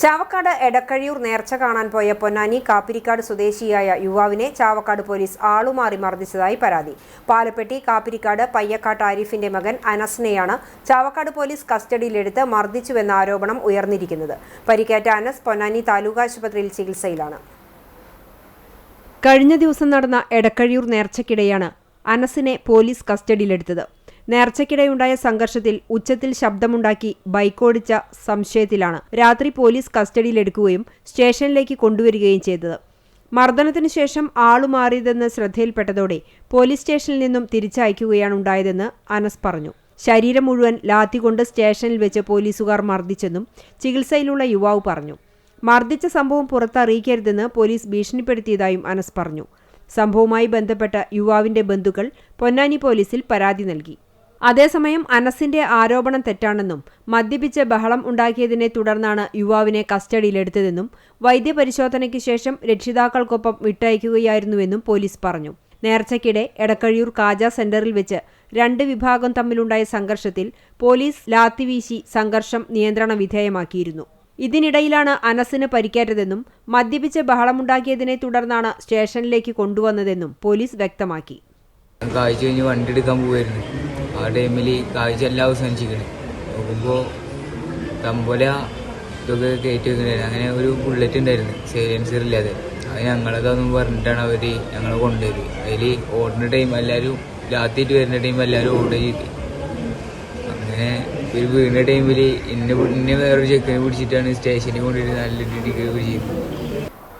ചാവക്കാട് എടക്കഴിയൂർ നേർച്ച കാണാൻ പോയ പൊന്നാനി കാപ്പിരിക്കാട് സ്വദേശിയായ യുവാവിനെ ചാവക്കാട് പോലീസ് ആളുമാറി മർദ്ദിച്ചതായി പരാതി. പാലപ്പെട്ടി കാപ്പിരിക്കാട് പയ്യക്കാട്ട് ആരിഫിന്റെ മകൻ അനസിനെയാണ് ചാവക്കാട് പോലീസ് കസ്റ്റഡിയിലെടുത്ത് മർദ്ദിച്ചുവെന്ന ആരോപണം ഉയർന്നിരിക്കുന്നത്. പരിക്കേറ്റ അനസ് പൊന്നാനി താലൂക്ക് ആശുപത്രിയിൽ ചികിത്സയിലാണ്. കഴിഞ്ഞ ദിവസം നടന്ന എടക്കഴിയൂർ നേർച്ചയ്ക്കിടെയാണ് അനസിനെ പോലീസ് കസ്റ്റഡിയിലെടുത്തത്. നേർച്ചയ്ക്കിടെയുണ്ടായ സംഘർഷത്തിൽ ഉച്ചത്തിൽ ശബ്ദമുണ്ടാക്കി ബൈക്കോടിച്ച സംശയത്തിലാണ് രാത്രി പോലീസ് കസ്റ്റഡിയിലെടുക്കുകയും സ്റ്റേഷനിലേക്ക് കൊണ്ടുവരികയും ചെയ്തത്. മർദ്ദനത്തിനു ശേഷം ആളുമാറിയതെന്ന് ശ്രദ്ധയിൽപ്പെട്ടതോടെ പോലീസ് സ്റ്റേഷനിൽ നിന്നും തിരിച്ചയക്കുകയാണ് ഉണ്ടായതെന്ന് അനസ് പറഞ്ഞു. ശരീരം മുഴുവൻ ലാത്തികൊണ്ട് സ്റ്റേഷനിൽ വെച്ച് പോലീസുകാർ മർദ്ദിച്ചെന്നും ചികിത്സയിലുള്ള യുവാവ് പറഞ്ഞു. മർദ്ദിച്ച സംഭവം പുറത്തറിയിക്കരുതെന്ന് പോലീസ് ഭീഷണിപ്പെടുത്തിയതായും അനസ് പറഞ്ഞു. സംഭവവുമായി ബന്ധപ്പെട്ട യുവാവിന്റെ ബന്ധുക്കൾ പൊന്നാനി പോലീസിൽ പരാതി നൽകി. അതേസമയം അനസിന്റെ ആരോപണം തെറ്റാണെന്നും മദ്യപിച്ച് ബഹളം ഉണ്ടാക്കിയതിനെ തുടർന്നാണ് യുവാവിനെ കസ്റ്റഡിയിലെടുത്തതെന്നും വൈദ്യപരിശോധനയ്ക്ക് ശേഷം രക്ഷിതാക്കൾക്കൊപ്പം വിട്ടയക്കുകയായിരുന്നുവെന്നും പോലീസ് പറഞ്ഞു. നേർച്ചയ്ക്കിടെ എടക്കഴിയൂർ കാജ സെന്ററിൽ വെച്ച് രണ്ട് വിഭാഗം തമ്മിലുണ്ടായ സംഘർഷത്തിൽ പോലീസ് ലാത്തിവീശി സംഘർഷം നിയന്ത്രണ വിധേയമാക്കിയിരുന്നു. ഇതിനിടയിലാണ് അനസിന് പരിക്കേറ്റതെന്നും മദ്യപിച്ച് ബഹളമുണ്ടാക്കിയതിനെ തുടർന്നാണ് സ്റ്റേഷനിലേക്ക് കൊണ്ടുവന്നതെന്നും പോലീസ് വ്യക്തമാക്കി. കാഴ്ച കഴിഞ്ഞ് വണ്ടി എടുക്കാൻ പോകുമായിരുന്നു. ആ ടൈമിൽ കാഴ്ച എല്ലാം അവസാനിച്ചിരിക്കണേ നോക്കുമ്പോൾ തമ്പോല ഇതൊക്കെ കയറ്റി വെക്കണായിരുന്നു. അങ്ങനെ ഒരു ബുള്ളറ്റ് ഉണ്ടായിരുന്നു സൈലൻസർ ഇല്ലാതെ. അത് ഞങ്ങളതൊന്നും പറഞ്ഞിട്ടാണ് അവർ ഞങ്ങളെ കൊണ്ടുവരും. അതിൽ ഓടുന്ന ടൈം എല്ലാവരും രാത്രിയിട്ട് വരുന്ന ടൈം എല്ലാവരും ഓടുക ചെയ്തു. അങ്ങനെ ഒരു വീണ ടൈമിൽ ഇന്നെ വേറൊരു ചെക്കനെ പിടിച്ചിട്ടാണ് സ്റ്റേഷനിൽ കൊണ്ടുവരുന്നത്. നല്ല ഡിഗ്രി ചെയ്തു.